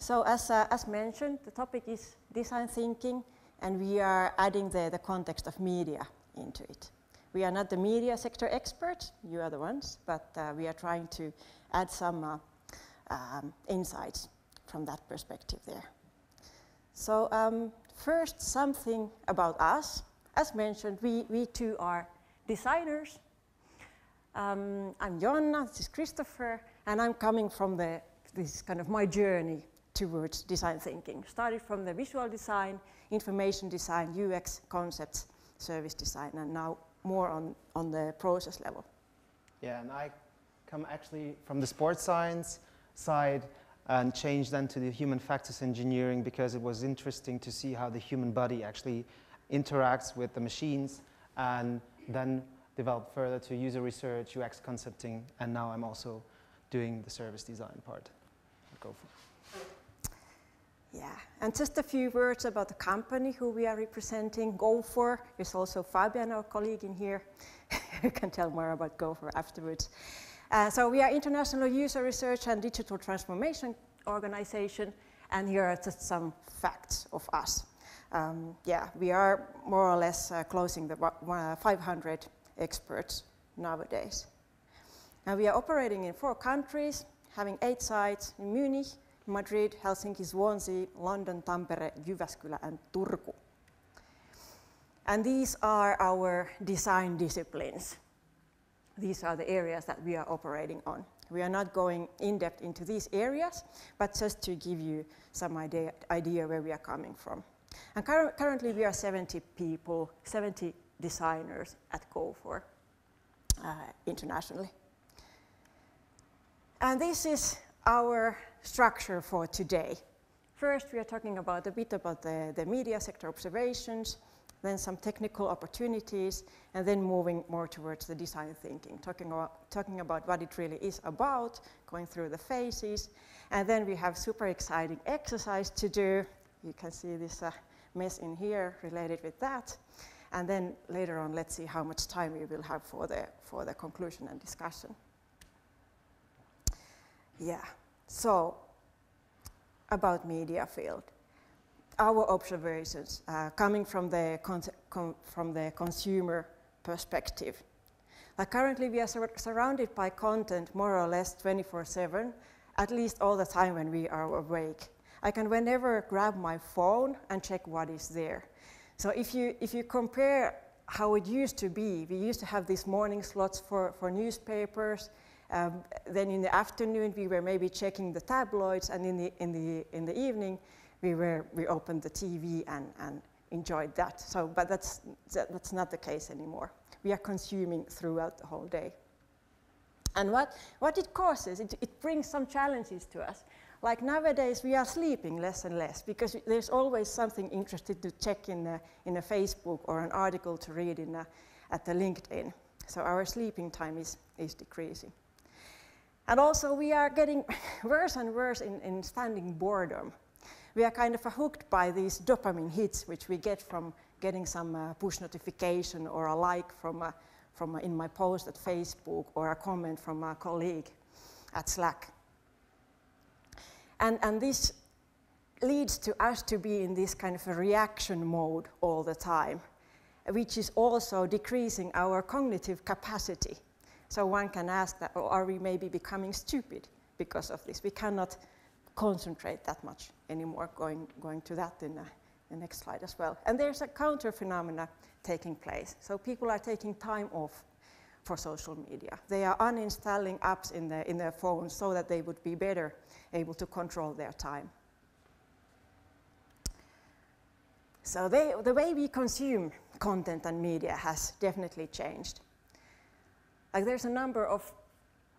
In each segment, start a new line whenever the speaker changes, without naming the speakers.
So as mentioned, the topic is design thinking, and we are adding the context of media into it. We are not the media sector experts, you are the ones, but we are trying to add some insights from that perspective there. So first, something about us. As mentioned, we two are designers. I'm Jonna, this is Christopher, and I'm coming from this kind of my journey towards design thinking. Started from the visual design, information design, UX concepts, service design, and now more on the process level.
Yeah, and I come actually from the sports science side and changed then to the human factors engineering because it was interesting to see how the human body actually interacts with the machines, and then developed further to user research, UX concepting, and now I'm also doing the service design part at Gofore.
Yeah, and just a few words about the company who we are representing. Gofore is also Fabian, our colleague in here. You can tell more about Gofore afterwards. So we are International User Research and Digital Transformation Organization, and here are just some facts of us. Yeah, we are more or less closing the 500 experts nowadays. Now we are operating in 4 countries, having 8 sites in Munich, Madrid, Helsinki, Swansea, London, Tampere, Jyväskylä, and Turku. And these are our design disciplines. These are the areas that we are operating on. We are not going in depth into these areas, but just to give you some idea where we are coming from. And currently we are 70 people, 70 designers at Gofore internationally. And this is our structure for today. First, we are talking about a bit about the media sector observations, then some technical opportunities, and then moving more towards the design thinking, talking about what it really is about, going through the phases, and then we have super exciting exercise to do. You can see this mess in here related with that, and then later on, let's see how much time we will have for the conclusion and discussion. Yeah, so about media field. Our observations coming from the consumer perspective. Currently we are surrounded by content more or less 24/7, at least all the time when we are awake. I can whenever grab my phone and check what is there. So if you compare how it used to be, we used to have these morning slots for newspapers. Then in the afternoon we were maybe checking the tabloids, and in the evening we opened the TV and enjoyed that. So, but that's not the case anymore. We are consuming throughout the whole day. And what it causes, it brings some challenges to us. Like nowadays we are sleeping less and less because there's always something interesting to check in a Facebook or an article to read at the LinkedIn. So our sleeping time is decreasing. And also we are getting worse and worse in standing boredom. We are kind of hooked by these dopamine hits which we get from getting some push notification or a like from in my post at Facebook or a comment from a colleague at Slack. And this leads to us to be in this kind of a reaction mode all the time, which is also decreasing our cognitive capacity. So one can ask that, or are we maybe becoming stupid because of this? We cannot concentrate that much anymore, going to that in the next slide as well. And there's a counter phenomena taking place. So people are taking time off for social media. They are uninstalling apps in their phones so that they would be better able to control their time. So the way we consume content and media has definitely changed. Like there's a number of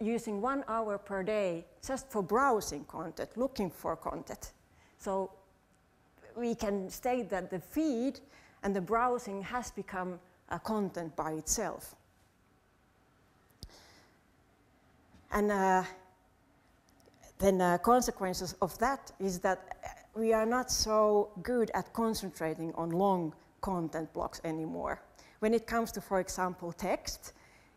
using 1 hour per day just for browsing content, looking for content. So we can state that the feed and the browsing has become a content by itself. And then consequences of that is that we are not so good at concentrating on long content blocks anymore. When it comes to, for example, text,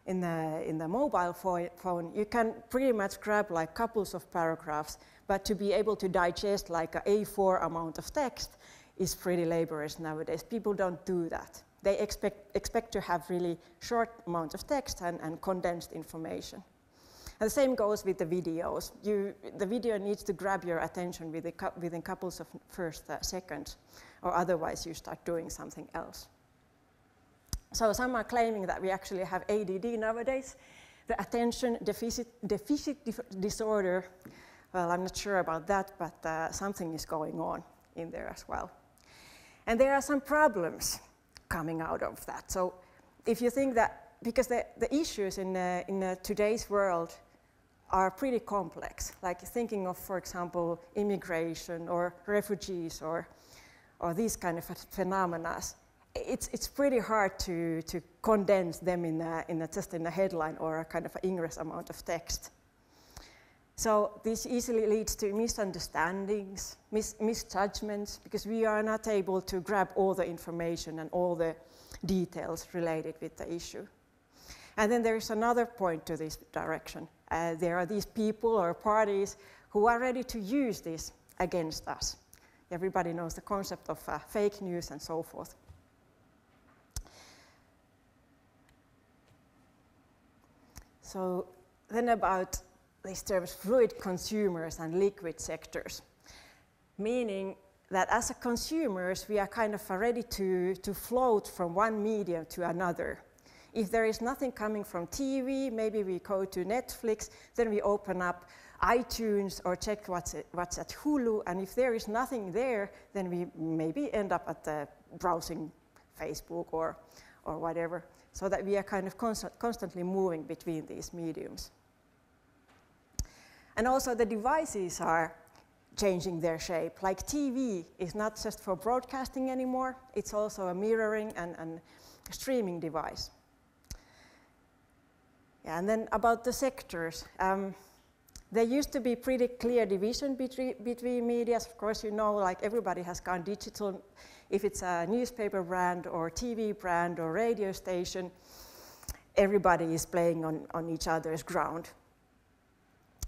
in the mobile phone, you can pretty much grab like couples of paragraphs, but to be able to digest like a A4 amount of text is pretty laborious nowadays. People don't do that. They expect to have really short amount of text and condensed information. And the same goes with the videos. The video needs to grab your attention within couples of first seconds, or otherwise you start doing something else. So some are claiming that we actually have ADD nowadays, the attention deficit disorder. Well, I'm not sure about that, but something is going on in there as well. And there are some problems coming out of that. So if you think that, because the issues in today's world are pretty complex, like thinking of, for example, immigration or refugees or these kind of phenomena, it's pretty hard to condense them just in a headline or a kind of English amount of text. So this easily leads to misunderstandings, misjudgments, because we are not able to grab all the information and all the details related with the issue. And then there is another point to this direction. There are these people or parties who are ready to use this against us. Everybody knows the concept of fake news and so forth. So then about these terms, fluid consumers and liquid sectors, meaning that as a consumers, we are kind of ready to float from one medium to another. If there is nothing coming from TV, maybe we go to Netflix, then we open up iTunes or check what's at Hulu, and if there is nothing there, then we maybe end up at browsing Facebook or whatever, so that we are kind of constantly moving between these mediums. And also the devices are changing their shape. Like TV is not just for broadcasting anymore, it's also a mirroring and streaming device. Yeah, and then about the sectors. There used to be pretty clear division between media. Of course, you know, like everybody has gone digital. If it's a newspaper brand or TV brand or radio station, everybody is playing on each other's ground.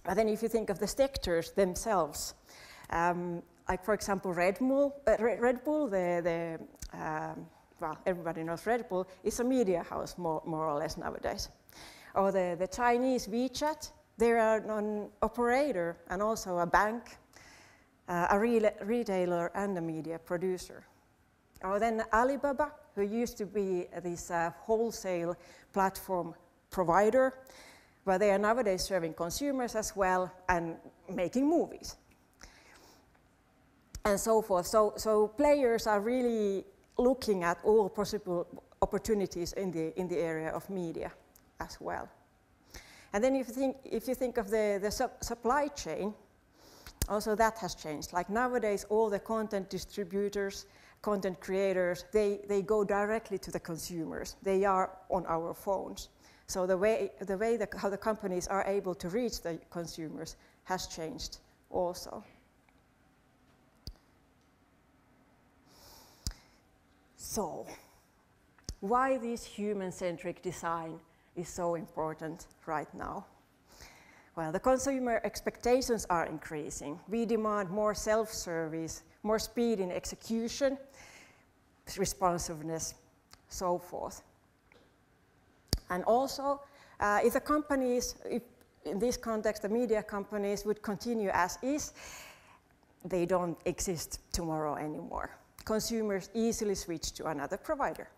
But then if you think of the sectors themselves, like for example Red Bull, well, everybody knows Red Bull, is a media house more or less nowadays. Or the Chinese WeChat, they're an operator and also a bank, a retailer and a media producer. Or then Alibaba, who used to be this wholesale platform provider, but they are nowadays serving consumers as well and making movies and so forth. So players are really looking at all possible opportunities in the area of media as well. And then if you think of the supply chain, also that has changed. Like nowadays, all the content distributors, content creators, they go directly to the consumers. They are on our phones. So how the companies are able to reach the consumers has changed also. So, why this human-centric design is so important right now? Well, the consumer expectations are increasing. We demand more self-service, more speed in execution, responsiveness, so forth. And also, if the companies, in this context, the media companies would continue as is, they don't exist tomorrow anymore. Consumers easily switch to another provider.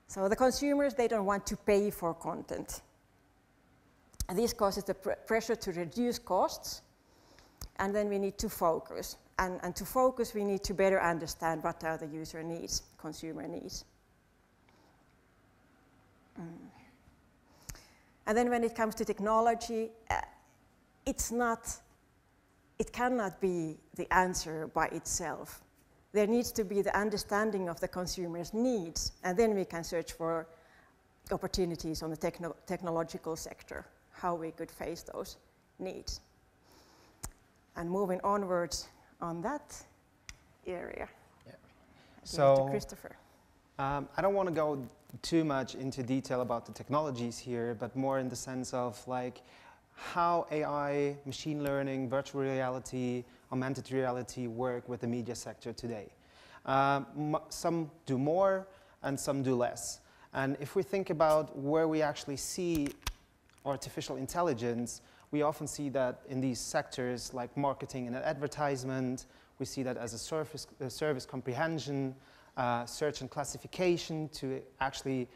So the consumers, they don't want to pay for content. And this causes the pressure to reduce costs, and then we need to focus. And to focus, we need to better understand what are the user needs, consumer needs. And then when it comes to technology, it cannot be the answer by itself. There needs to be the understanding of the consumer's needs, and then we can search for opportunities on the technological sector, how we could face those needs. And moving onwards on that area.
Yeah. So,
to Christopher.
I don't want to go too much into detail about the technologies here, but more in the sense of like how AI, machine learning, virtual reality, augmented reality work with the media sector today. Some do more and some do less. And if we think about where we actually see artificial intelligence, we often see that in these sectors like marketing and advertisement. We see that as a service comprehension, search and classification to actually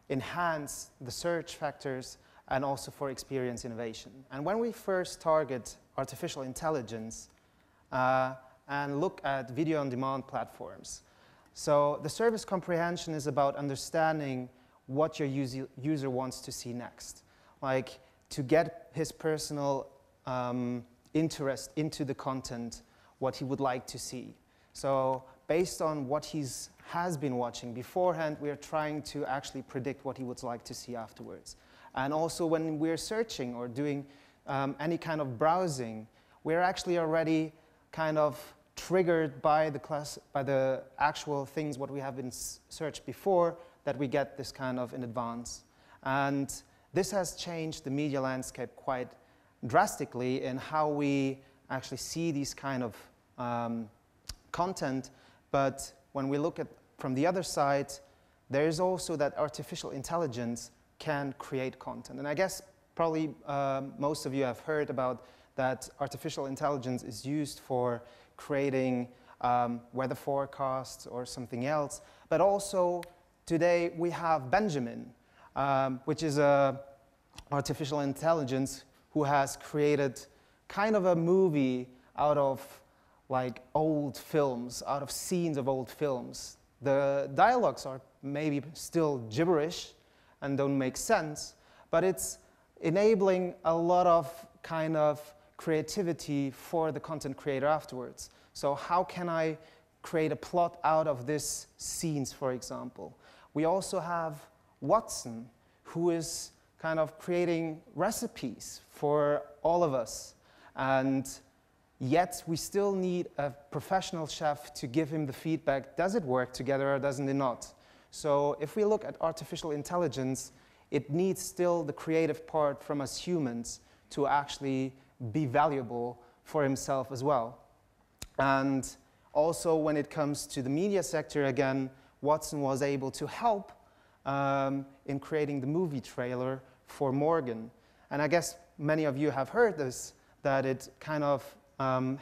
enhance the search factors, and also for experience innovation. And when we first target artificial intelligence and look at video on demand platforms, so the service comprehension is about understanding what your user wants to see next, like to get his personal interest into the content, what he would like to see. So based on what has been watching beforehand, we are trying to actually predict what he would like to see afterwards. And also when we're searching or doing any kind of browsing, we're actually already kind of triggered by the actual things what we have been searched before, that we get this kind of in advance. And this has changed the media landscape quite drastically in how we actually see these kind of content. But when we look at from the other side, there is also that artificial intelligence can create content. And I guess probably most of you have heard about that artificial intelligence is used for creating weather forecasts or something else. But also today we have Benjamin, which is a artificial intelligence who has created kind of a movie out of like old films, out of scenes of old films. The dialogues are maybe still gibberish and don't make sense, but it's enabling a lot of kind of creativity for the content creator afterwards. So how can I create a plot out of these scenes, for example? We also have Watson, who is kind of creating recipes for all of us. And yet we still need a professional chef to give him the feedback, does it work together or doesn't it not? So if we look at artificial intelligence, it needs still the creative part from us humans to actually be valuable for himself as well. And also when it comes to the media sector, again, Watson was able to help in creating the movie trailer for Morgan. And I guess many of you have heard this, that it kind of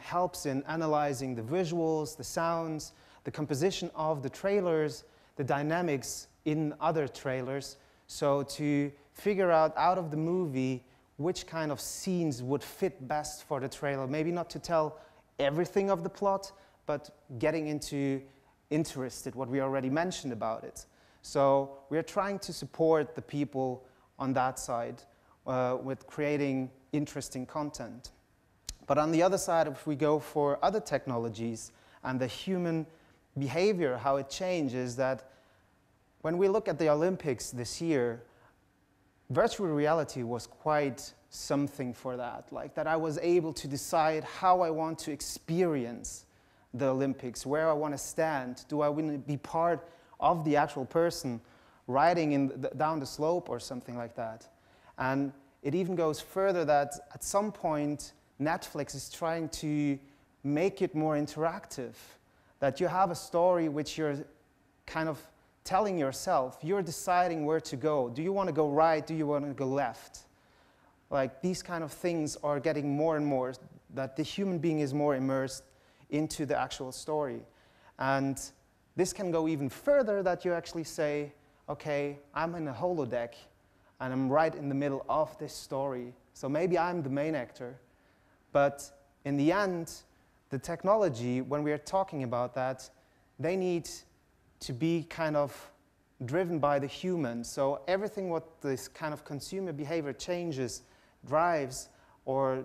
helps in analyzing the visuals, the sounds, the composition of the trailers, the dynamics in other trailers, so to figure out of the movie which kind of scenes would fit best for the trailer. Maybe not to tell everything of the plot, but getting into interested, what we already mentioned about it. So we're trying to support the people on that side with creating interesting content. But on the other side, if we go for other technologies and the human behavior, how it changes, that when we look at the Olympics this year, virtual reality was quite something for that. Like that I was able to decide how I want to experience the Olympics, where I want to stand. Do I want to be part of the actual person riding down the slope or something like that? And it even goes further that at some point Netflix is trying to make it more interactive, that you have a story which you're kind of telling yourself, you're deciding where to go. Do you want to go right? Do you want to go left? Like these kind of things are getting more and more, that the human being is more immersed into the actual story. And this can go even further, that you actually say, okay, I'm in a holodeck and I'm right in the middle of this story. So maybe I'm the main actor. But in the end, the technology, when we are talking about that, they need to be kind of driven by the human. So everything what this kind of consumer behavior changes, drives, or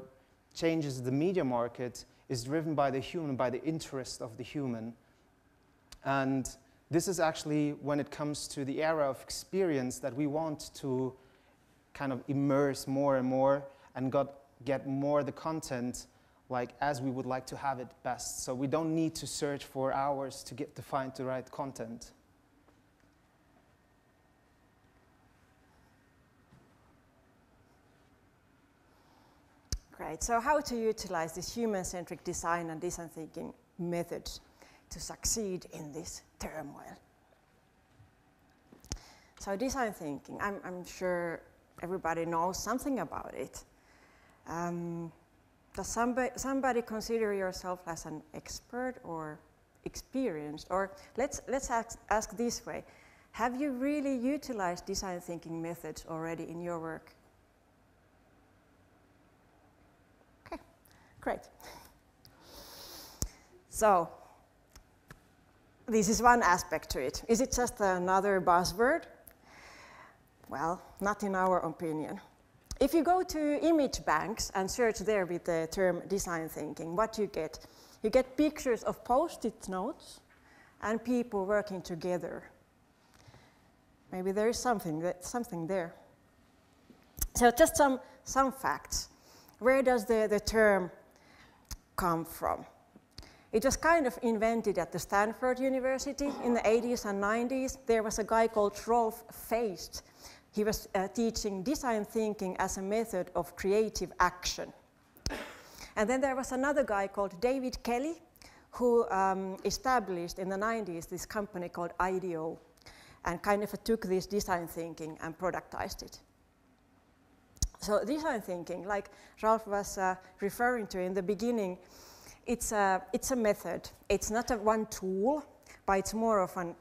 changes the media market is driven by the human, by the interest of the human. And this is actually when it comes to the era of experience that we want to kind of immerse more and more and get more the content like as we would like to have it best. So we don't need to search for hours to find the right content.
Great. So how to utilize this human-centric design and design thinking methods to succeed in this turmoil? So design thinking, I'm sure everybody knows something about it. Does somebody consider yourself as an expert or experienced? Or let's ask this way. Have you really utilized design thinking methods already in your work? Okay, great. So, this is one aspect to it. Is it just another buzzword? Well, not in our opinion. If you go to image banks and search there with the term design thinking, what you get? You get pictures of post-it notes and people working together. Maybe there is something there. So just some facts. Where does the term come from? It was kind of invented at the Stanford University in the 80s and 90s. There was a guy called Rolf Feist. He was teaching design thinking as a method of creative action. And then there was another guy called David Kelly, who established in the 90s this company called IDEO, and kind of took this design thinking and productized it. So design thinking, like Ralph was referring to in the beginning, it's a method. It's not one tool, but it's more of an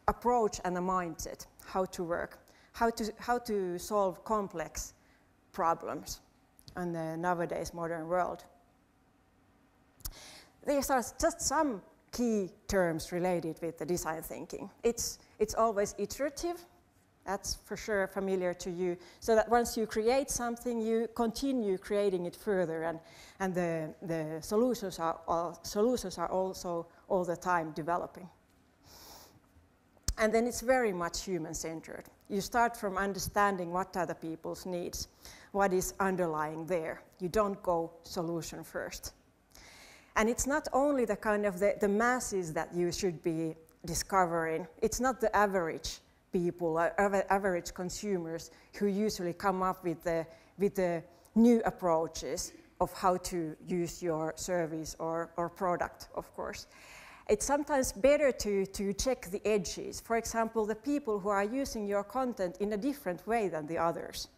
approach and a mindset, how to work, how to solve complex problems in the nowadays modern world. These are just some key terms related with the design thinking. It's always iterative. That's for sure familiar to you. So that once you create something, you continue creating it further, and the solutions are also all the time developing. And then it's very much human-centered. You start from understanding what are the people's needs, what is underlying there. You don't go solution first. And it's not only the kind of the masses that you should be discovering. It's not the average people, average consumers who usually come up with the new approaches of how to use your service or product, of course. It's sometimes better to check the edges. For example, the people who are using your content in a different way than the others.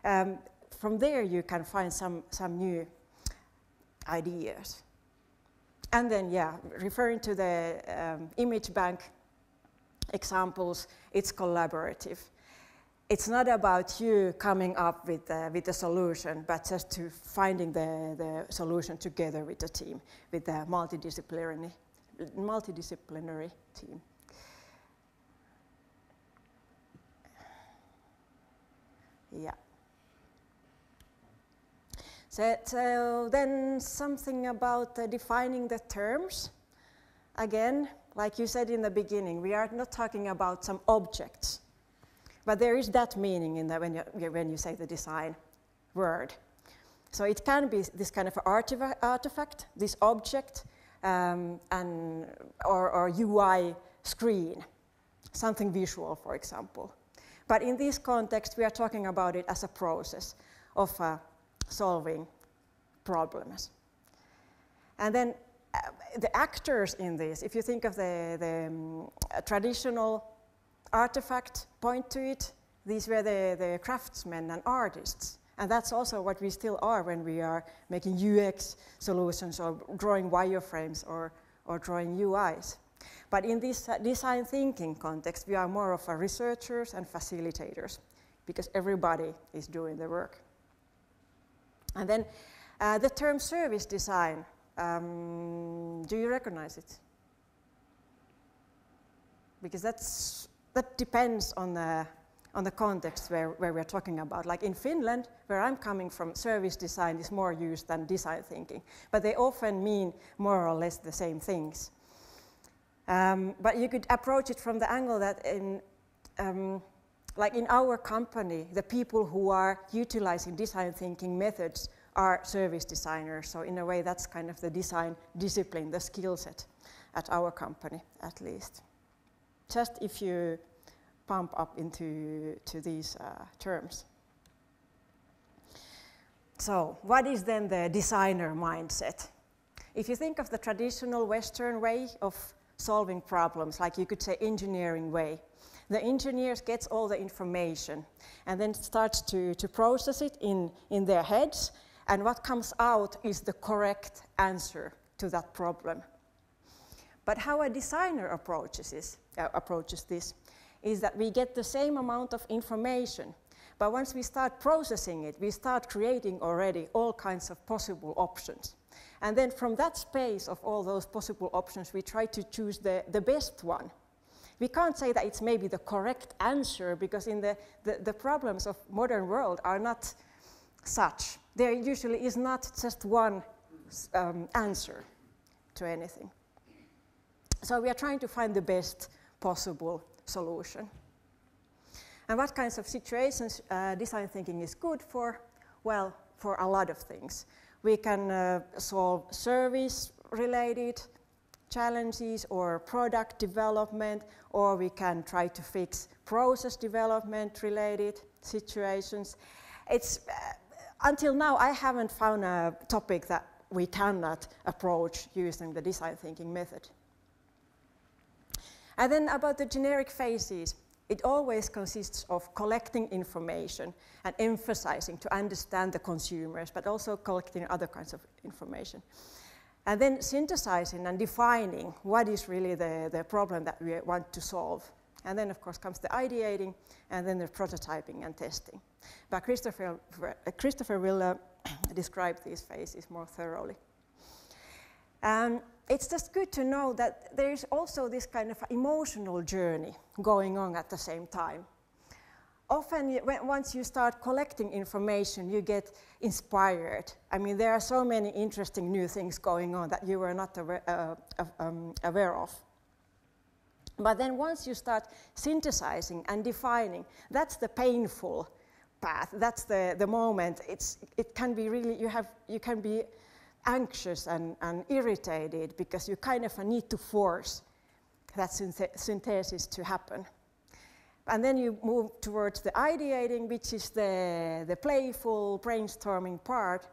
From there you can find some new ideas. And then, yeah, referring to the image bank examples, it's collaborative. It's not about you coming up with the solution, but just to finding the solution together with the team, with the multidisciplinary team. Yeah. So then something about defining the terms. Again, like you said in the beginning, we are not talking about some objects, but there is that meaning in that when you say the design word. So it can be this kind of artifact, this object, or UI screen, something visual, for example. But in this context, we are talking about it as a process of solving problems. And then the actors in this, if you think of the traditional artifact, point to it, these were the craftsmen and artists. And that's also what we still are when we are making UX solutions or drawing wireframes or drawing UIs. But in this design thinking context, we are more of researchers and facilitators because everybody is doing the work. And then the term service design, do you recognize it? Because that depends on the context where we're talking about. Like in Finland, where I'm coming from, service design is more used than design thinking. But they often mean more or less the same things. But you could approach it from the angle that like in our company, the people who are utilizing design thinking methods are service designers. So in a way, that's kind of the design discipline, the skill set at our company, at least. Just if you pump up into these terms. So what is then the designer mindset? If you think of the traditional Western way of solving problems, like you could say engineering way, the engineers gets all the information and then starts to process it in their heads, and what comes out is the correct answer to that problem. But how a designer approaches this is that we get the same amount of information, but once we start processing it, we start creating already all kinds of possible options. And then from that space of all those possible options, we try to choose the best one. We can't say that it's maybe the correct answer, because in the problems of modern world are not such. There usually is not just one answer to anything. So we are trying to find the best possible solution. And what kinds of situations design thinking is good for? Well, for a lot of things. We can solve service-related challenges or product development, or we can try to fix process development-related situations. It's, until now, I haven't found a topic that we cannot approach using the design thinking method. And then about the generic phases, it always consists of collecting information and emphasizing to understand the consumers, but also collecting other kinds of information. And then synthesizing and defining what is really the problem that we want to solve. And then, of course, comes the ideating, and then the prototyping and testing. But Christopher will describe these phases more thoroughly. It's just good to know that there is also this kind of emotional journey going on at the same time. Often, once you start collecting information, you get inspired. I mean, there are so many interesting new things going on that you were not aware of. But then once you start synthesizing and defining, that's the painful path. That's the moment. It can be really, you can be anxious and irritated because you kind of need to force that synthesis to happen. And then you move towards the ideating, which is the playful brainstorming part,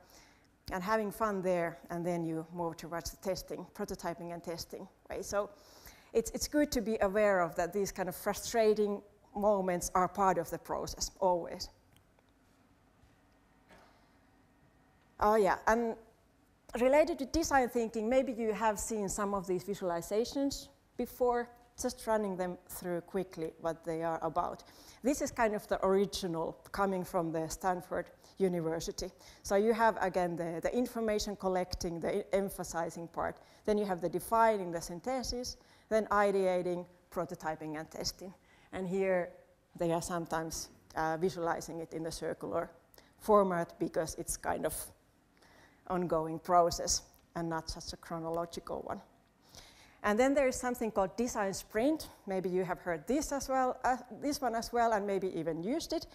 and having fun there, and then you move towards the testing, prototyping and testing. Right? So it's good to be aware of that these kind of frustrating moments are part of the process, always. Oh yeah, and related to design thinking, maybe you have seen some of these visualizations before, just running them through quickly what they are about. This is kind of the original coming from the Stanford University. So you have, again, the information collecting, the emphasizing part. Then you have the defining, the synthesis, then ideating, prototyping, and testing. And here they are sometimes visualizing it in the circular format because it's kind of ongoing process and not such a chronological one. And then there is something called design sprint. Maybe you have heard this as well, this one as well, and maybe even used it.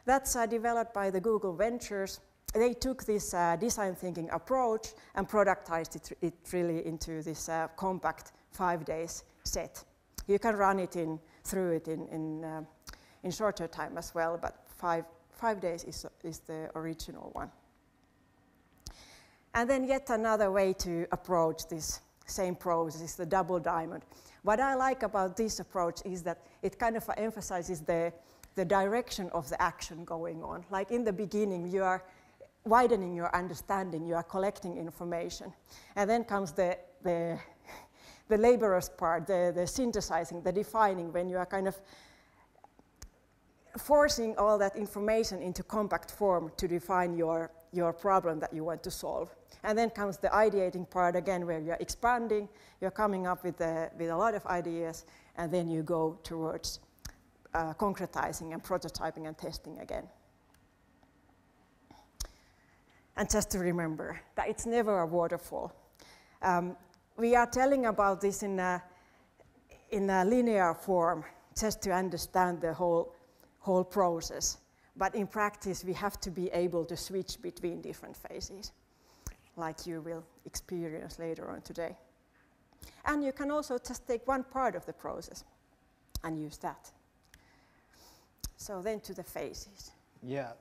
That's developed by the Google Ventures. They took this design thinking approach and productized it really into this compact 5 days set. You can run it through it in shorter time as well, but five days is the original one. And then yet another way to approach this same process is the double diamond. What I like about this approach is that it kind of emphasizes the direction of the action going on. Like in the beginning, you are widening your understanding, you are collecting information. And then comes the laborious part, the synthesizing, the defining, when you are kind of forcing all that information into compact form to define your problem that you want to solve. And then comes the ideating part again, where you're expanding, you're coming up with a lot of ideas, and then you go towards concretizing and prototyping and testing again. And just to remember that it's never a waterfall. We are telling about this in a linear form, just to understand the whole process. But in practice, we have to be able to switch between different phases, like you will experience later on today. And you can also just take one part of the process and use that. So then to the phases.
Yeah,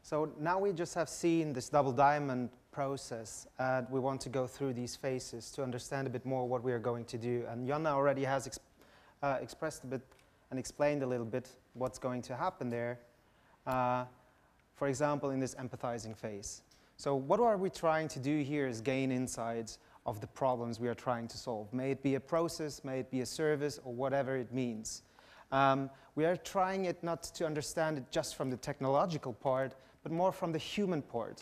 So now we just have seen this double diamond process, and we want to go through these phases to understand a bit more what we are going to do. And Jonna already has expressed a bit and explained a little bit what's going to happen there. For example, in this empathizing phase. So what are we trying to do here is gain insights of the problems we are trying to solve. May it be a process, may it be a service, or whatever it means. We are trying it not to understand it just from the technological part, but more from the human part.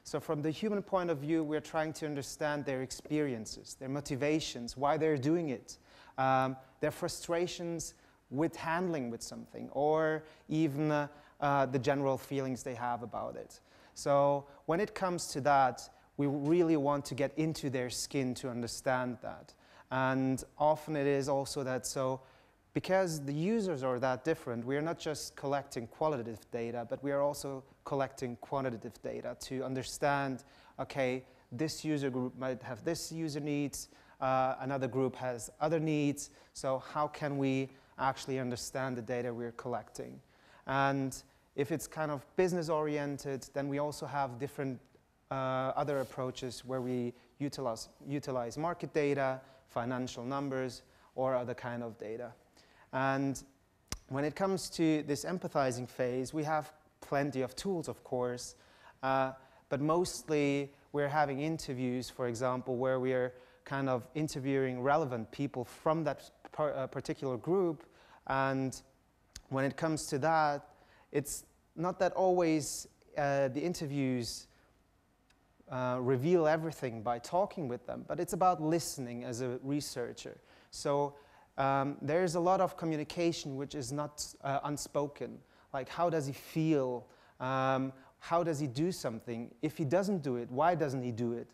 So from the human point of view, we're trying to understand their experiences, their motivations, why they're doing it, their frustrations with handling with something, or even the general feelings they have about it. So when it comes to that, we really want to get into their skin to understand that. And often it is also that, so because the users are that different, we are not just collecting qualitative data, but we are also collecting quantitative data to understand, okay, this user group might have this user needs, another group has other needs, so how can we actually understand the data we're collecting? And if it's kind of business-oriented, then we also have different other approaches where we utilize market data, financial numbers, or other kind of data. And when it comes to this empathizing phase, we have plenty of tools, of course, but mostly we're having interviews, for example, where we're kind of interviewing relevant people from that particular group. And when it comes to that, it's not that always the interviews reveal everything by talking with them, but it's about listening as a researcher. So there's a lot of communication which is not unspoken. Like, how does he feel? How does he do something? If he doesn't do it, why doesn't he do it?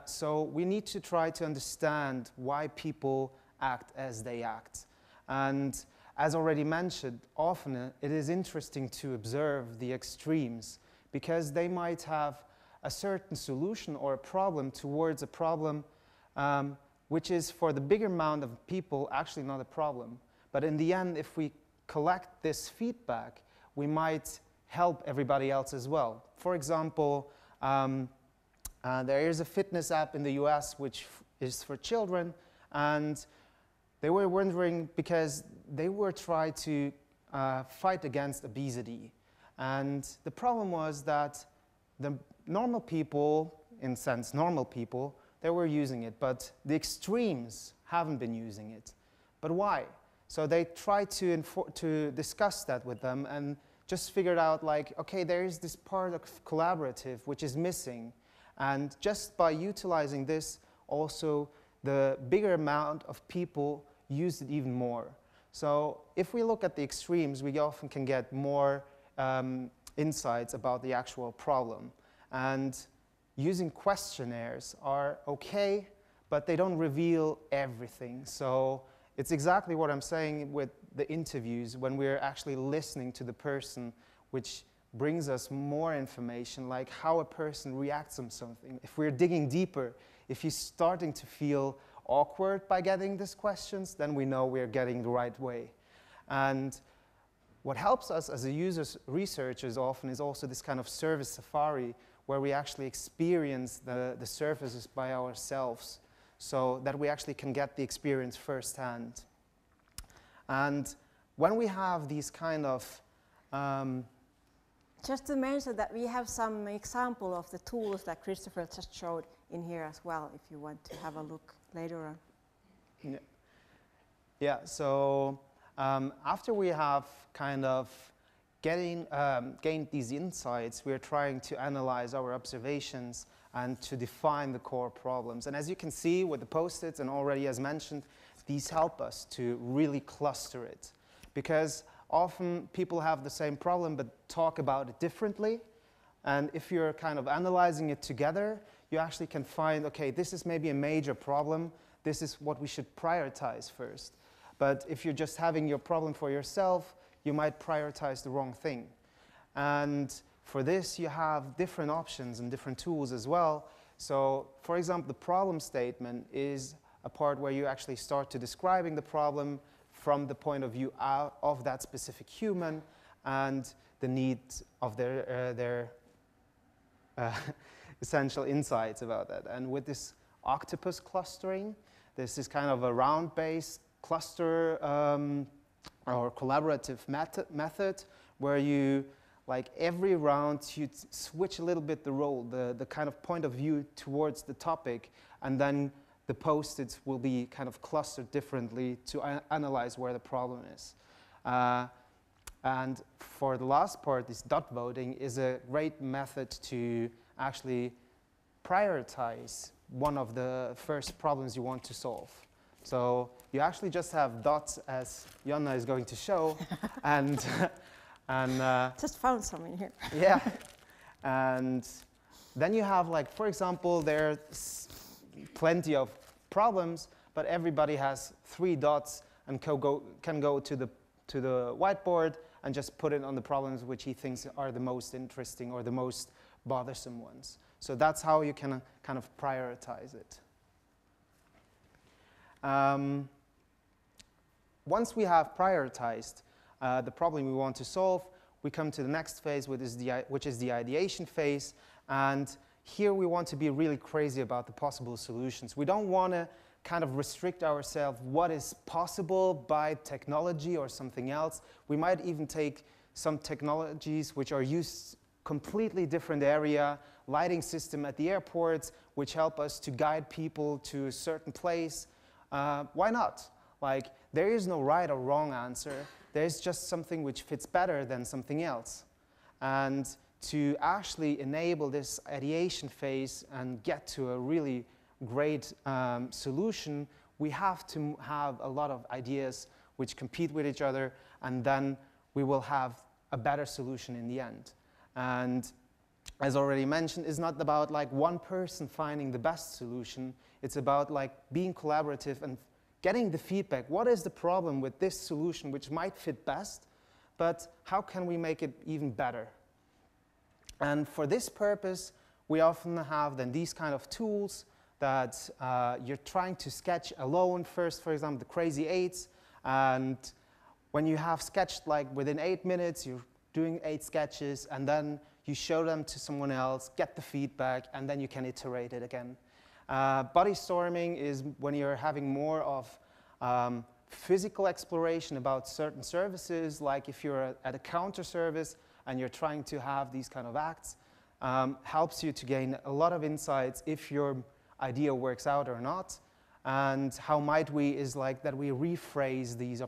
So we need to try to understand why people act as they act. And as already mentioned, often it is interesting to observe the extremes, because they might have a certain solution or a problem towards a problem which is for the bigger amount of people actually not a problem. But in the end, if we collect this feedback, we might help everybody else as well. For example, there is a fitness app in the US which is for children, and they were wondering because they were trying to fight against obesity. And the problem was that the normal people, in a sense normal people, they were using it, but the extremes haven't been using it. But why? So they tried to discuss that with them and just figured out, like, okay, there is this part of collaborative which is missing. And just by utilizing this, also the bigger amount of people used it even more. So if we look at the extremes, we often can get more insights about the actual problem. And using questionnaires are okay, but they don't reveal everything. So it's exactly what I'm saying with the interviews, when we're actually listening to the person, which brings us more information, like how a person reacts on something. If we're digging deeper, if he's starting to feel awkward by getting these questions, then we know we're getting the right way. And what helps us as a users researchers often is also this kind of service safari, where we actually experience the services by ourselves, so that we actually can get the experience firsthand. And when we have these kind of
just to mention that we have some example of the tools that Christopher just showed in here as well, if you want to have a look later on.
Yeah, so after we have kind of gained these insights, we are trying to analyze our observations and to define the core problems. And as you can see with the post-its, and already as mentioned, these help us to really cluster it. Because often people have the same problem but talk about it differently. And if you're kind of analyzing it together, you actually can find, okay, this is maybe a major problem. This is what we should prioritize first. But if you're just having your problem for yourself, you might prioritize the wrong thing. And for this, you have different options and different tools as well. So, for example, the problem statement is a part where you actually start to describing the problem from the point of view of that specific human, and the need of their essential insights about that. And with this octopus clustering, this is kind of a round-based cluster or collaborative method where you, like every round, you switch a little bit the role, the kind of point of view towards the topic, and then the post-its will be kind of clustered differently to analyze where the problem is. And for the last part, this dot voting is a great method to actually prioritize one of the first problems you want to solve. So you actually just have dots, as Jonna is going to show, and
just found some in here.
Yeah, and then you have, like, for example, there's plenty of problems, but everybody has 3 dots and can go to the whiteboard and just put it on the problems which he thinks are the most interesting or the most bothersome ones. So that's how you can kind of prioritize it. Once we have prioritized the problem we want to solve, we come to the next phase, which is the ideation phase. And here we want to be really crazy about the possible solutions. We don't want to kind of restrict ourselves what is possible by technology or something else. We might even take some technologies which are used completely different area, lighting system at the airports, which help us to guide people to a certain place. Why not? Like, there is no right or wrong answer. There's just something which fits better than something else. And to actually enable this ideation phase and get to a really great solution, we have to have a lot of ideas which compete with each other, and then we will have a better solution in the end. And as already mentioned, it's not about like one person finding the best solution. It's about like being collaborative and getting the feedback. What is the problem with this solution which might fit best, but how can we make it even better? And for this purpose, we often have then these kind of tools that you're trying to sketch alone first, for example, the crazy 8s. And when you have sketched like within 8 minutes, you're doing 8 sketches, and then you show them to someone else, get the feedback, and then you can iterate it again. Body storming is when you're having more of physical exploration about certain services, like if you're at a counter service and you're trying to have these kind of acts, helps you to gain a lot of insights if your idea works out or not. And how might we is like that we rephrase these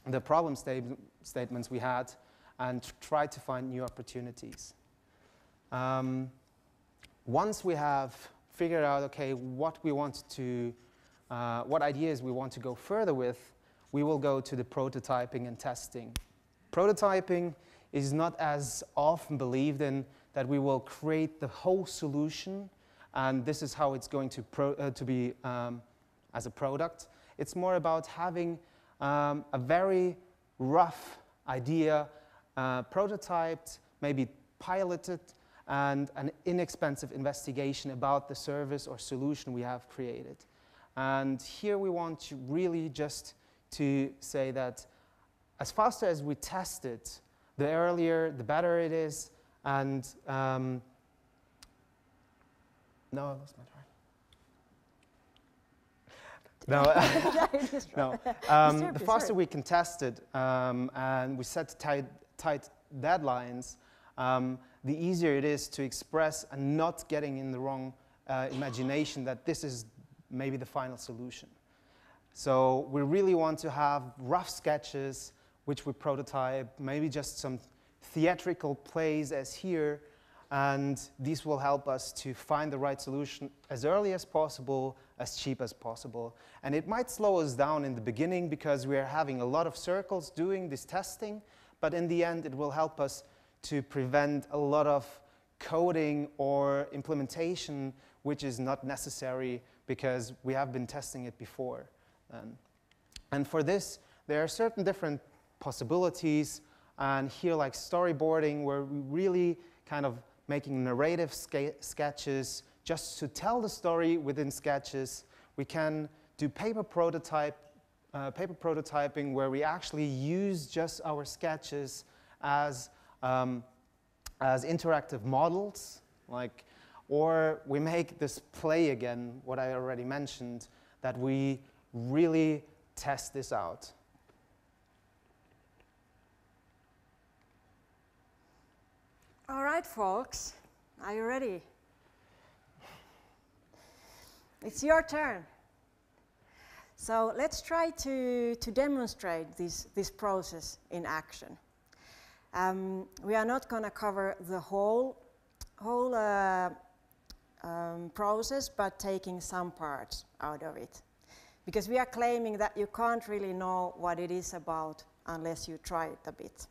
the problem statements we had and try to find new opportunities. Once we have figured out, okay, what ideas we want to go further with, we will go to the prototyping and testing. Prototyping is not as often believed in that we will create the whole solution, and this is how it's going to be as a product. It's more about having a very rough idea prototyped, maybe piloted, and an inexpensive investigation about the service or solution we have created. And here we want to really just to say that as fast as we test it, the earlier, the better it is. And no, I lost my track. No, the faster we can test it and we set tight deadlines, the easier it is to express and not getting in the wrong imagination that this is maybe the final solution. So we really want to have rough sketches which we prototype, maybe just some theatrical plays as here, and these will help us to find the right solution as early as possible, as cheap as possible. And it might slow us down in the beginning because we are having a lot of circles doing this testing, but in the end it will help us to prevent a lot of coding or implementation which is not necessary because we have been testing it before. And for this, there are certain different possibilities, and here like storyboarding, where we really kind of making narrative sketches just to tell the story within sketches. We can do paper prototype paper prototyping where we actually use just our sketches as interactive models, like, or we make this play again, what I already mentioned, that we really test this out.
All right, folks, are you ready? It's your turn. So let's try to demonstrate this process in action. We are not going to cover the whole process, but taking some parts out of it. Because we are claiming that you can't really know what it is about unless you try it a bit.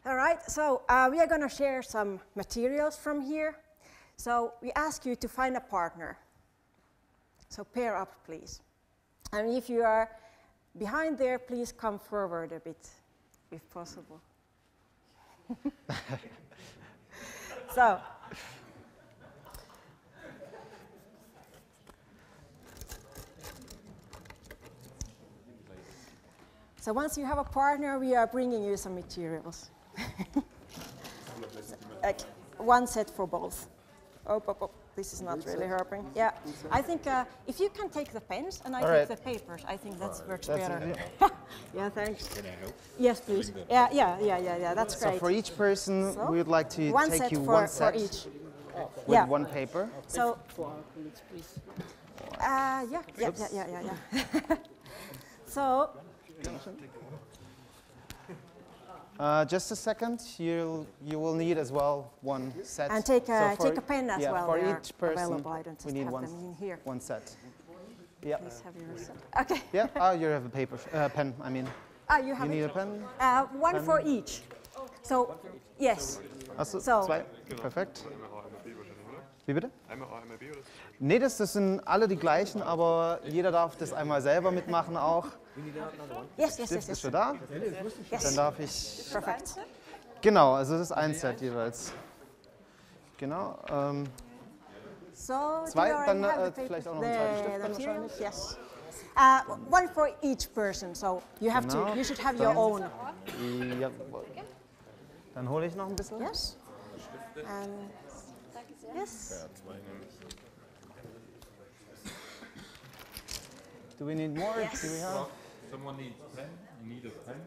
All right, so we are going to share some materials from here. So we ask you to find a partner. So pair up, please. And if you are behind there, please come forward a bit, if possible. So once you have a partner, we are bringing you some materials. Like one set for both. Oh, this is not really helping. Yeah, I think if you can take the pens and I take the papers, I think that works better. Yeah, thanks.
Can I help?
Yes, please. Yeah, that's great.
So for each person, we would like to take you
one
one set
for each.
with one paper.
So, yeah. So,
just a second, you will need as well one set.
and take a pen as well.
For
They are
each person,
available. I don't just
we need
have
one,
them in here.
one set. Yeah.
Please have your set. Okay.
Yeah. Oh, you have a paper pen. I mean.
You have
You need
it?
a pen?
One
Pen?
for each. So, yes.
Achso,
So.
zwei. Perfekt. Wie bitte?
Einmal A, einmal B oder?
Nee, das sind alle die gleichen, aber jeder darf das einmal selber mitmachen auch.
Yes.
Stift ist schon da.
Yes.
Dann darf ich.
Perfect.
Genau, also das ist ein Set jeweils. Genau.
So,
Zwei,
do you already
dann
have the
vielleicht auch noch
the
einen zweiten Stift dann
materials?
wahrscheinlich.
Yes. One for each person, so you have
Genau.
to. You should have your own.
Jawohl. Dann hole ich noch ein bisschen.
Yes. Yes.
Do we need more?
Yes.
Do we have?
Someone needs a pen. You need a pen.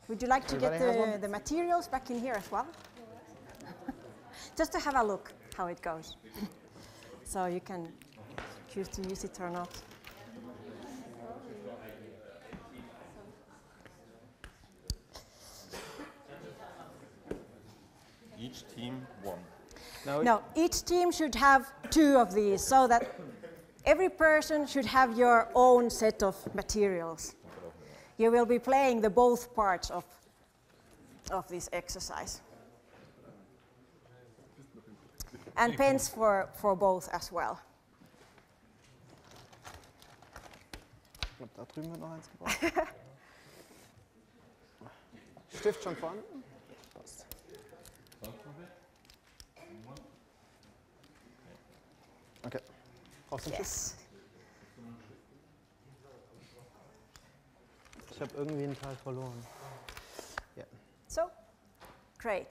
Would you like to get
Everybody has one?
the materials back in here as well? Just to have a look how it goes. So you can choose to use it or not.
Each team one.
No, each team should have 2 of these so that every person should have your own set of materials. You will be playing the both parts of this exercise. And pens for both as well.
Ich glaube, da drüben wird noch eins gebraucht. Stift schon vorhanden? Passt. Okay. Brauchst du einen Stift?
Yes.
Ich habe irgendwie einen Teil verloren. Yeah.
So, great.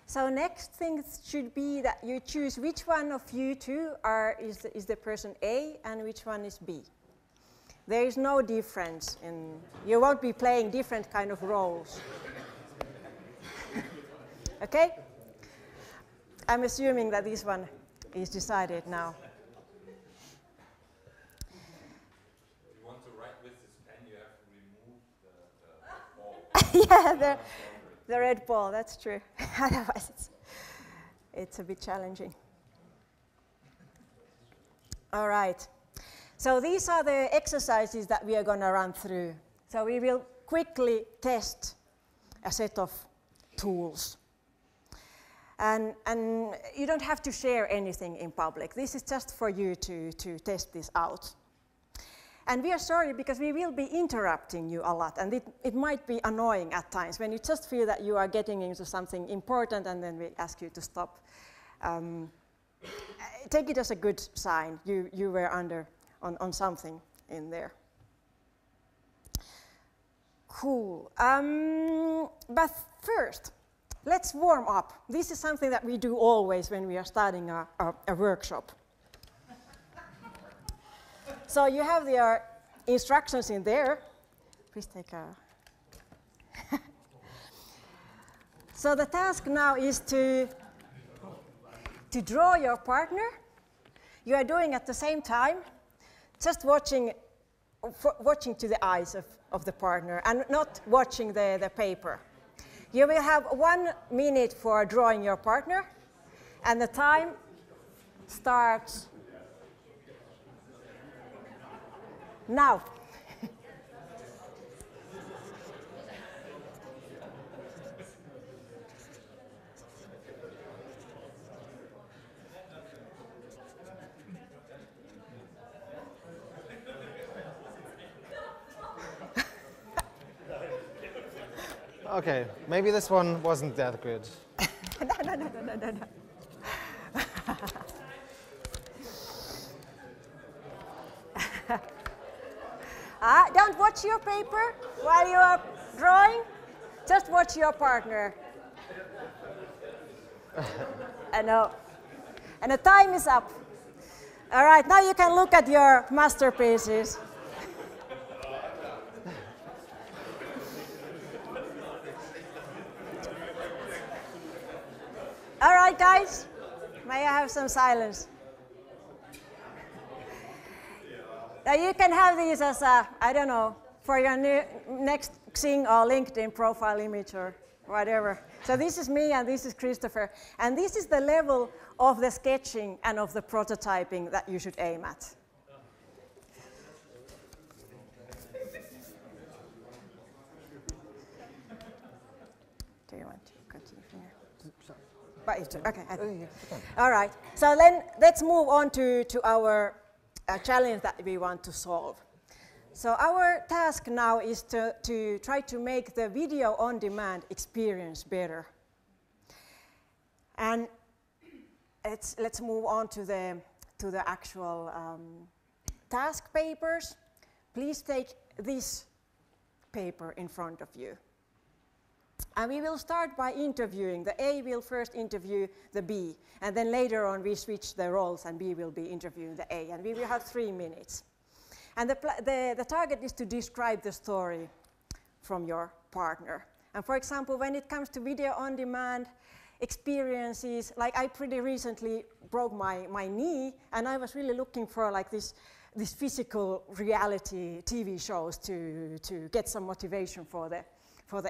So next thing should be that you choose which one of you two is the person A and which one is B. There is no difference you won't be playing different kind of roles. Okay? I'm assuming that this one is decided now.
If you want to write with this pen, you have to remove the ball.
Yeah, the red ball, that's true. Otherwise it's a bit challenging. All right. So these are the exercises that we are going to run through. So we will quickly test a set of tools. And you don't have to share anything in public. This is just for you to test this out. And we are sorry because we will be interrupting you a lot, and it might be annoying at times when you just feel that you are getting into something important and then we ask you to stop. take it as a good sign. You were on something in there. Cool. But first, let's warm up. This is something that we do always when we are starting a workshop. So you have the instructions in there. Please take a... So the task now is to draw your partner. You are doing at the same time, just watching to the eyes of the partner and not watching the paper. You will have 1 minute for drawing your partner, and the time starts now.
Okay, maybe this one wasn't that good.
No. Don't watch your paper while you are drawing. Just watch your partner. I know. And the time is up. All right, now you can look at your masterpieces. All right, guys, may I have some silence? Now you can have these as a, I don't know, for your next Xing or LinkedIn profile image or whatever. So this is me and this is Christopher. And this is the level of the sketching and of the prototyping that you should aim at. Do you want to continue here? Okay. All right. So then let's move on to our challenge that we want to solve. So our task now is to try to make the video on demand experience better. And let's move on to the actual task papers. Please take this paper in front of you. And we will start by interviewing. The A will first interview the B, and then later on we switch the roles and B will be interviewing the A, and we will have 3 minutes. And the target is to describe the story from your partner. And for example, when it comes to video on demand experiences, like I pretty recently broke my knee, and I was really looking for like this physical reality TV shows to get some motivation for the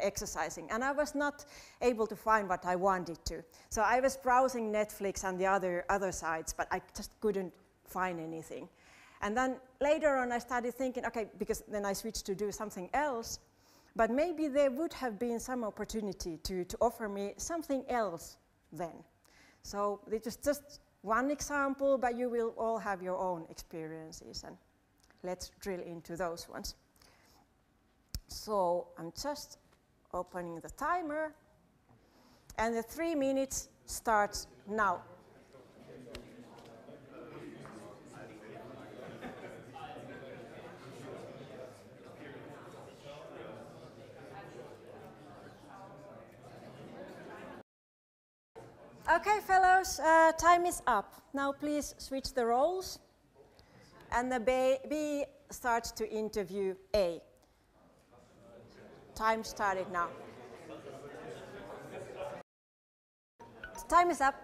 exercising, and I was not able to find what I wanted to. So I was browsing Netflix and the other sites, but I just couldn't find anything. And then later on I started thinking, okay, because then I switched to do something else, but maybe there would have been some opportunity to offer me something else then. So this is just one example, but you will all have your own experiences, and let's drill into those ones. So I'm just opening the timer, and the 3 minutes starts now. Okay, fellows, time is up. Now please switch the roles, and the B starts to interview A. Time started now. Time is up.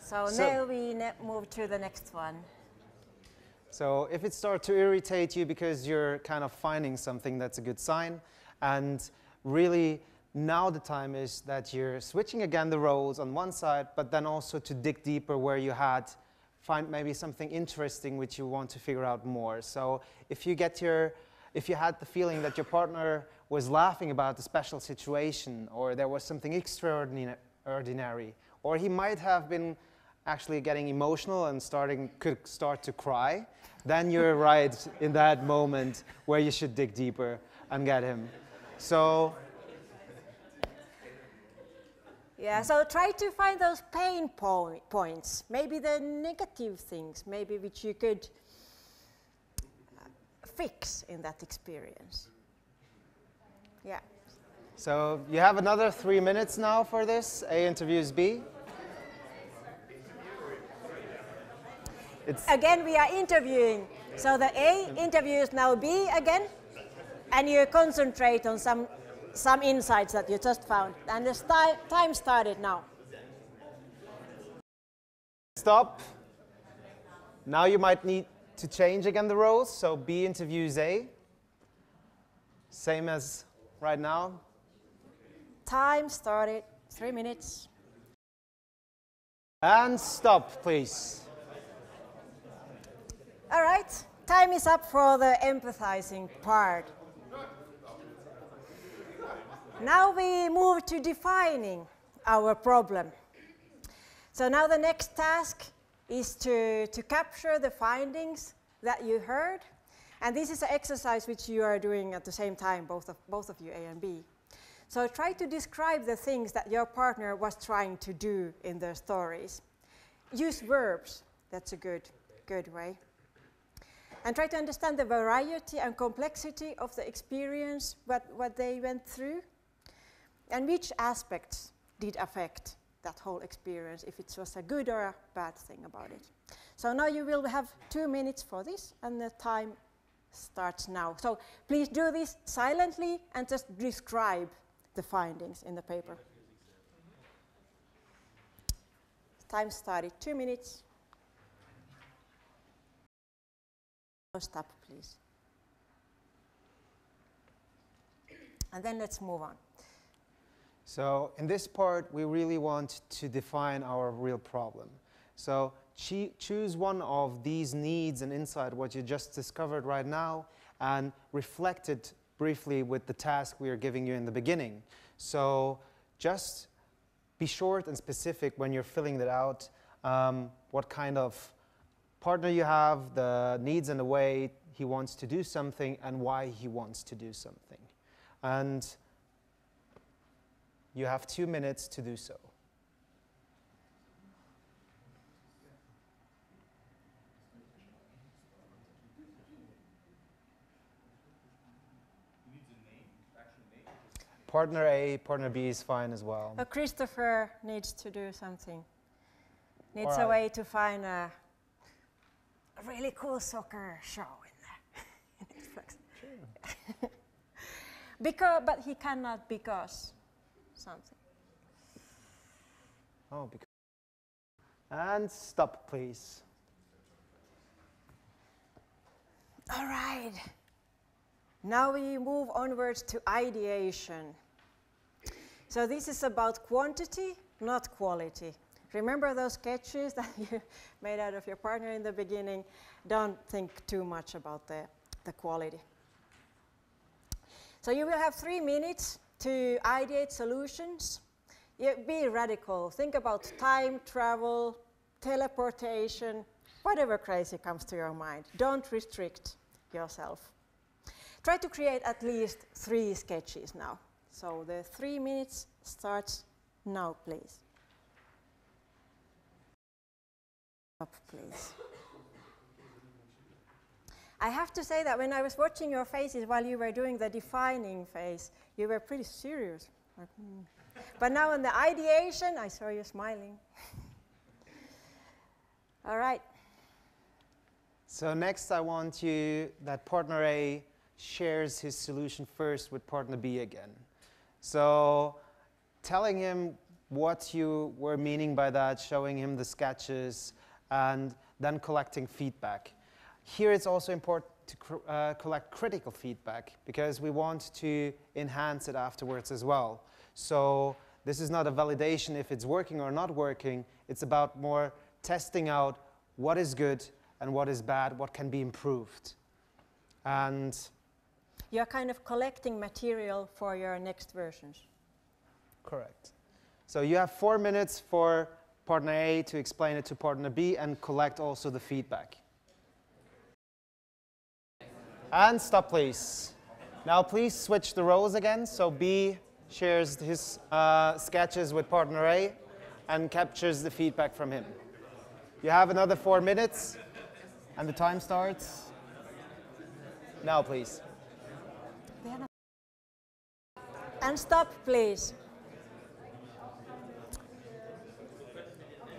So now we move to the next one.
So if it starts to irritate you because you're kind of finding something, that's a good sign. And really, now the time is that you're switching again the roles on one side, but then also to dig deeper where you find maybe something interesting which you want to figure out more. So if you had the feeling that your partner was laughing about a special situation, or there was something extraordinary, or he might have been actually getting emotional and could start to cry, then you're right in that moment where you should dig deeper and get him. So
Yeah, so try to find those pain points, maybe the negative things, maybe which you could fix in that experience. Yeah.
So you have another 3 minutes now for this. A interviews B.
Again, we are interviewing. So the A interviews now B again, and you concentrate on some insights that you just found. And the time started now.
Stop. Now you might need to change again the roles. So B interviews A. Same as right now.
Time started, 3 minutes.
And stop, please.
All right, time is up for the empathizing part. Now we move to defining our problem. So now the next task is to capture the findings that you heard. And this is an exercise which you are doing at the same time, both of you, A and B. So try to describe the things that your partner was trying to do in their stories. Use verbs, that's a good way. And try to understand the variety and complexity of the experience, what they went through, and which aspects did affect that whole experience, if it was a good or a bad thing about it. So now you will have 2 minutes for this, and the time starts now. So please do this silently and just describe the findings in the paper. Time started, 2 minutes. Stop, please. And then let's move on.
So in this part, we really want to define our real problem. So choose one of these needs and insight, what you just discovered right now, and reflect it briefly with the task we are giving you in the beginning. So just be short and specific when you're filling that out, what kind of partner you have, the needs and the way he wants to do something, and why he wants to do something. And you have 2 minutes to do so. Partner A, partner B is fine as well.
Christopher needs to do something. Needs
All
a
right.
way to find a really cool soccer show in there. But he cannot because something.
Oh, because. And stop, please.
All right. Now we move onwards to ideation. So this is about quantity, not quality. Remember those sketches that you made out of your partner in the beginning? Don't think too much about the quality. So you will have 3 minutes to ideate solutions. Be radical. Think about time, travel, teleportation, whatever crazy comes to your mind. Don't restrict yourself. Try to create at least 3 sketches now. So the 3 minutes starts now, please. Up, please. I have to say that when I was watching your faces while you were doing the defining phase, you were pretty serious. Like, But now in the ideation, I saw you smiling. All right.
So next I want that partner A shares his solution first with partner B again. So telling him what you were meaning by that, showing him the sketches, and then collecting feedback. Here it's also important to collect critical feedback because we want to enhance it afterwards as well. So this is not a validation if it's working or not working. It's about more testing out what is good and what is bad, what can be improved. And
you're kind of collecting material for your next versions.
Correct. So you have 4 minutes for partner A to explain it to partner B and collect also the feedback. And stop, please. Now please switch the roles again. So B shares his sketches with partner A and captures the feedback from him. You have another 4 minutes, and the time starts now, please.
And stop, please.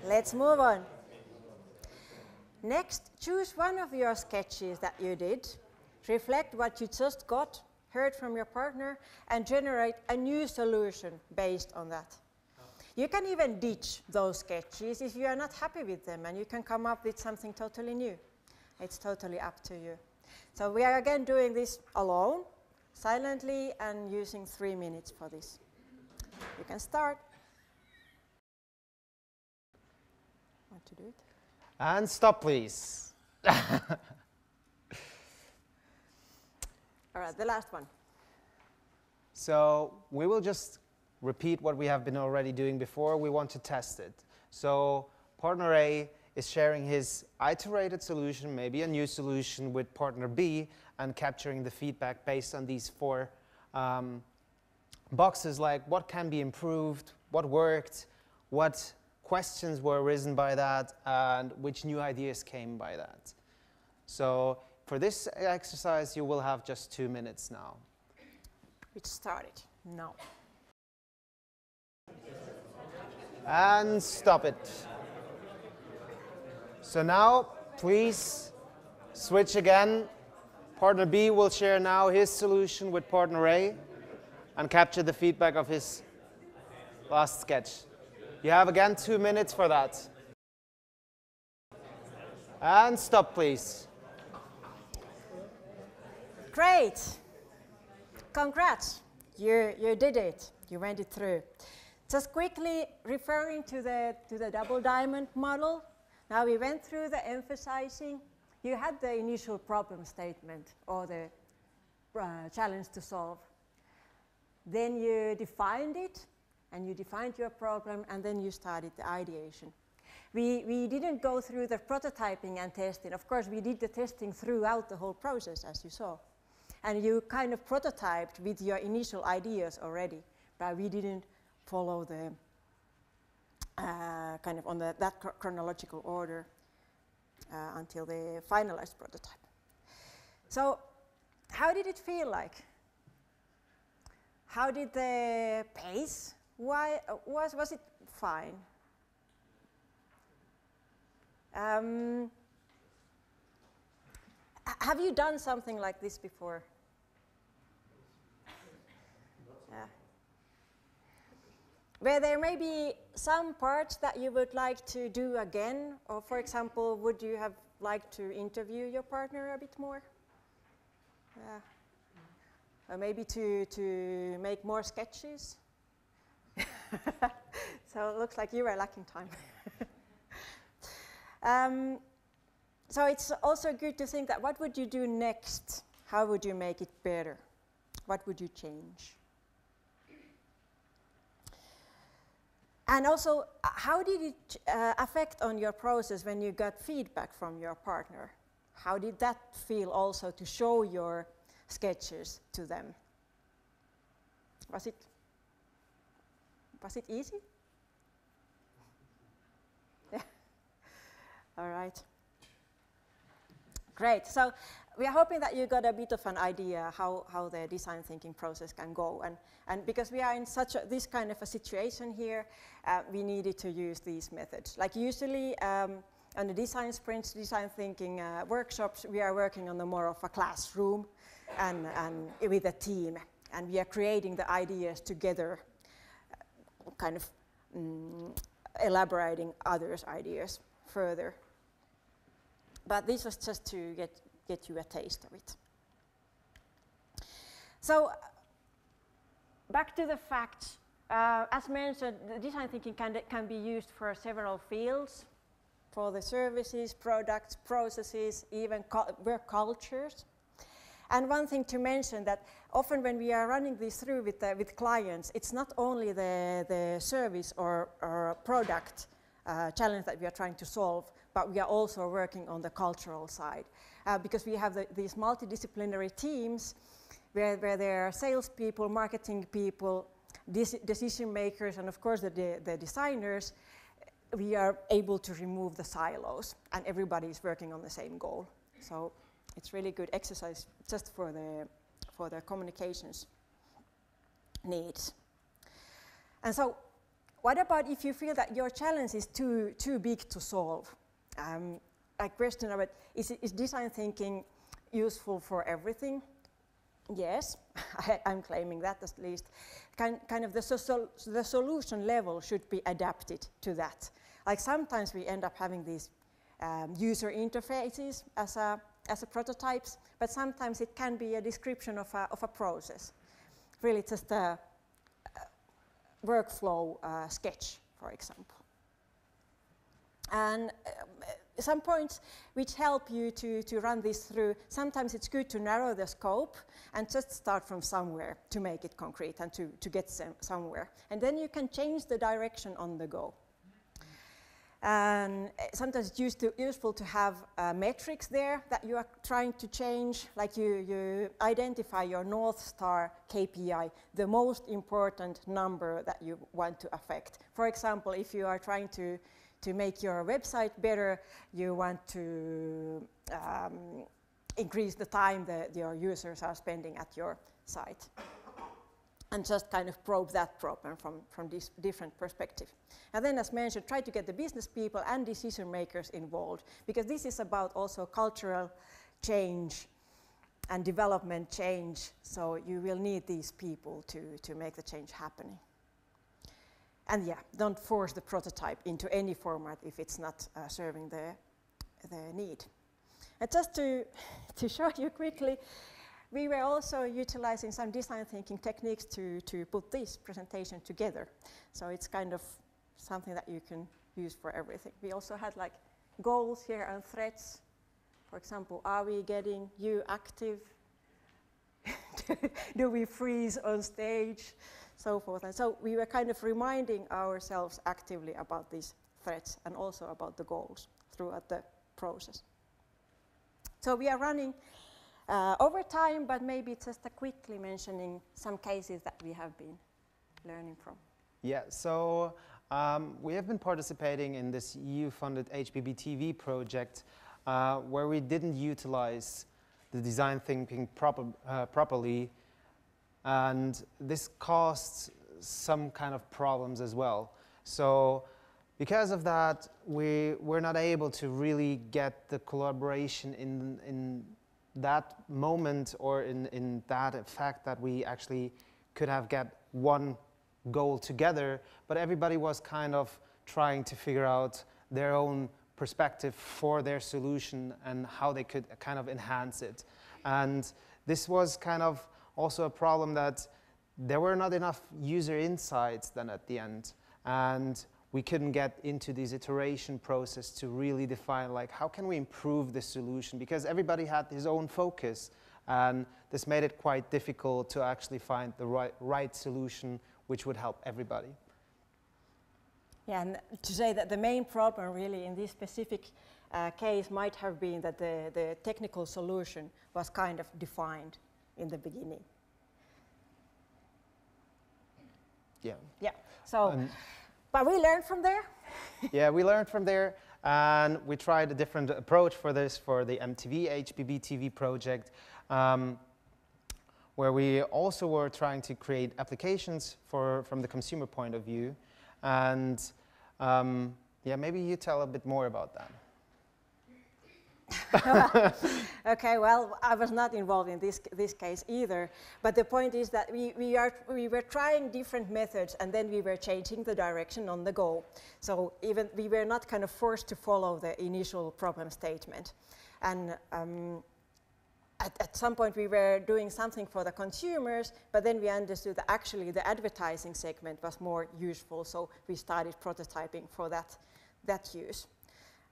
Let's move on. Next, choose one of your sketches that you did, reflect what you just heard from your partner, and generate a new solution based on that. You can even ditch those sketches if you are not happy with them, and you can come up with something totally new. It's totally up to you. So we are again doing this alone, silently, and using 3 minutes for this. You can start. Want to do it?
And stop, please.
All right, the last one.
So we will just repeat what we have been already doing before. We want to test it. So partner A is sharing his iterated solution, maybe a new solution, with partner B, and capturing the feedback based on these 4 boxes, like what can be improved, what worked, what questions were arisen by that, and which new ideas came by that. So for this exercise, you will have just 2 minutes now.
It started now.
And stop it. So now, please switch again. Partner B will share now his solution with partner A and capture the feedback of his last sketch. You have again 2 minutes for that. And stop, please.
Great. Congrats. You did it. You went it through. Just quickly referring to the double diamond model. Now we went through the emphasizing. You had the initial problem statement or the challenge to solve. Then you defined it, and you defined your problem, and then you started the ideation. We didn't go through the prototyping and testing. Of course, we did the testing throughout the whole process, as you saw. And you kind of prototyped with your initial ideas already, but we didn't follow the kind of on that chronological order until the finalized prototype. So how did it feel like? How did the pace? Was it fine? Have you done something like this before? Yeah. Were there maybe some parts that you would like to do again? Or for example, would you have liked to interview your partner a bit more? Yeah. Or maybe to make more sketches? So it looks like you were lacking time. So it's also good to think that what would you do next? How would you make it better? What would you change? And also, how did it affect on your process when you got feedback from your partner? How did that feel also to show your sketches to them? Was it easy? Yeah. All right. Great. So we are hoping that you got a bit of an idea how the design thinking process can go. And because we are in this kind of a situation here, we needed to use these methods. Like usually on the design sprints, design thinking workshops, we are working on the more of a classroom and with a team. And we are creating the ideas together, kind of elaborating others' ideas further. But this was just to get you a taste of it. So back to the facts. As mentioned, the design thinking can be used for several fields, for the services, products, processes, even work cultures. And one thing to mention that often when we are running this through with clients, it's not only the service or product challenge that we are trying to solve, but we are also working on the cultural side. Because we have these multidisciplinary teams where there are salespeople, marketing people, decision makers and of course the designers, we are able to remove the silos and everybody is working on the same goal. So it's really good exercise just for the communications needs. And so what about if you feel that your challenge is too big to solve? A question about is design thinking useful for everything? Yes, I'm claiming that at least. Kind of the solution level should be adapted to that. Like sometimes we end up having these user interfaces as a prototypes, but sometimes it can be a description of a process. Really just a workflow sketch, for example. And some points which help you to run this through. Sometimes it's good to narrow the scope and just start from somewhere to make it concrete and to get somewhere. And then you can change the direction on the go. And sometimes it's useful to have metrics there that you are trying to change, like you identify your North Star KPI, the most important number that you want to affect. For example, if you are trying to make your website better, you want to increase the time that your users are spending at your site. And just kind of probe that problem from this different perspective. And then, as mentioned, try to get the business people and decision makers involved, because this is about also cultural change and development change, so you will need these people to make the change happening. And yeah, don't force the prototype into any format if it's not serving the need. And just to show you quickly, we were also utilizing some design thinking techniques to put this presentation together. So it's kind of something that you can use for everything. We also had like goals here and threats. For example, are we getting you active? Do we freeze on stage? So forth. And so we were kind of reminding ourselves actively about these threats and also about the goals throughout the process. So we are running over time, but maybe just quickly mentioning some cases that we have been learning from.
Yeah, so we have been participating in this EU-funded HBBTV project where we didn't utilize the design thinking properly, and this caused some kind of problems as well. So because of that, we were not able to really get the collaboration in that moment or in that effect that we actually could have get one goal together, but everybody was kind of trying to figure out their own perspective for their solution and how they could kind of enhance it. And this was kind of also a problem that there were not enough user insights then at the end, and we couldn't get into this iteration process to really define like how can we improve the solution, because everybody had his own focus, and this made it quite difficult to actually find the right solution which would help everybody.
Yeah, and to say that the main problem really in this specific case might have been that the technical solution was kind of defined in the beginning.
Yeah.
Yeah, so, but we learned from there.
Yeah, we learned from there, and we tried a different approach for this, for the MTV HBBTV project, where we also were trying to create applications from the consumer point of view. And yeah, maybe you tell a bit more about that.
Okay, well, I was not involved in this case either, but the point is that we were trying different methods, and then we were changing the direction on the go. So even we were not kind of forced to follow the initial problem statement. And at some point we were doing something for the consumers, but then we understood that actually the advertising segment was more useful, so we started prototyping for that use.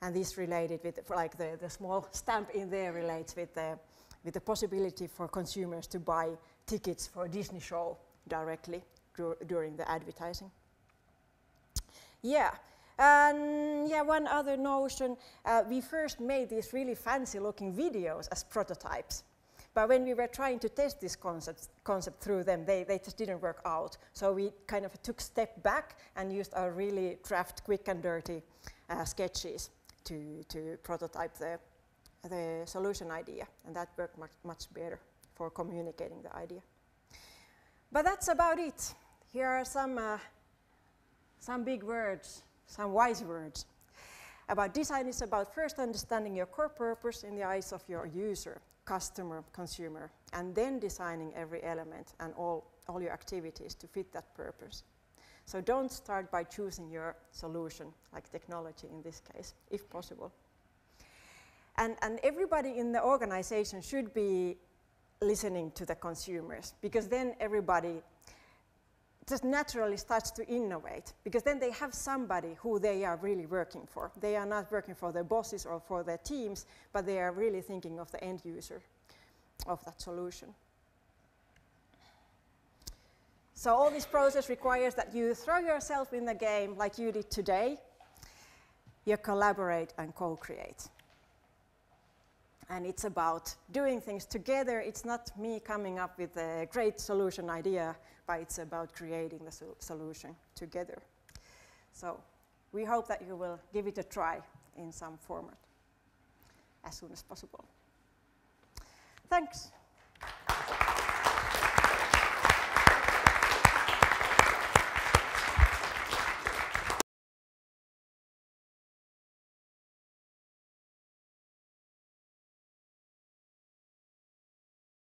And this related with, like the small stamp in there relates with the possibility for consumers to buy tickets for a Disney show directly during the advertising. Yeah, and yeah, one other notion, we first made these really fancy looking videos as prototypes. But when we were trying to test this concept through them, they just didn't work out. So we kind of took a step back and used our really draft, quick and dirty sketches to prototype the solution idea. And that worked much better for communicating the idea. But that's about it. Here are some big words, some wise words. About design is about first understanding your core purpose in the eyes of your user, customer, consumer, and then designing every element and all your activities to fit that purpose. So don't start by choosing your solution, like technology in this case, if possible. And everybody in the organization should be listening to the consumers, because then everybody just naturally starts to innovate, because then they have somebody who they are really working for. They are not working for their bosses or for their teams, but they are really thinking of the end user of that solution. So all this process requires that you throw yourself in the game like you did today. You collaborate and co-create. And it's about doing things together. It's not me coming up with a great solution idea, but it's about creating the solution together. So we hope that you will give it a try in some format as soon as possible. Thanks.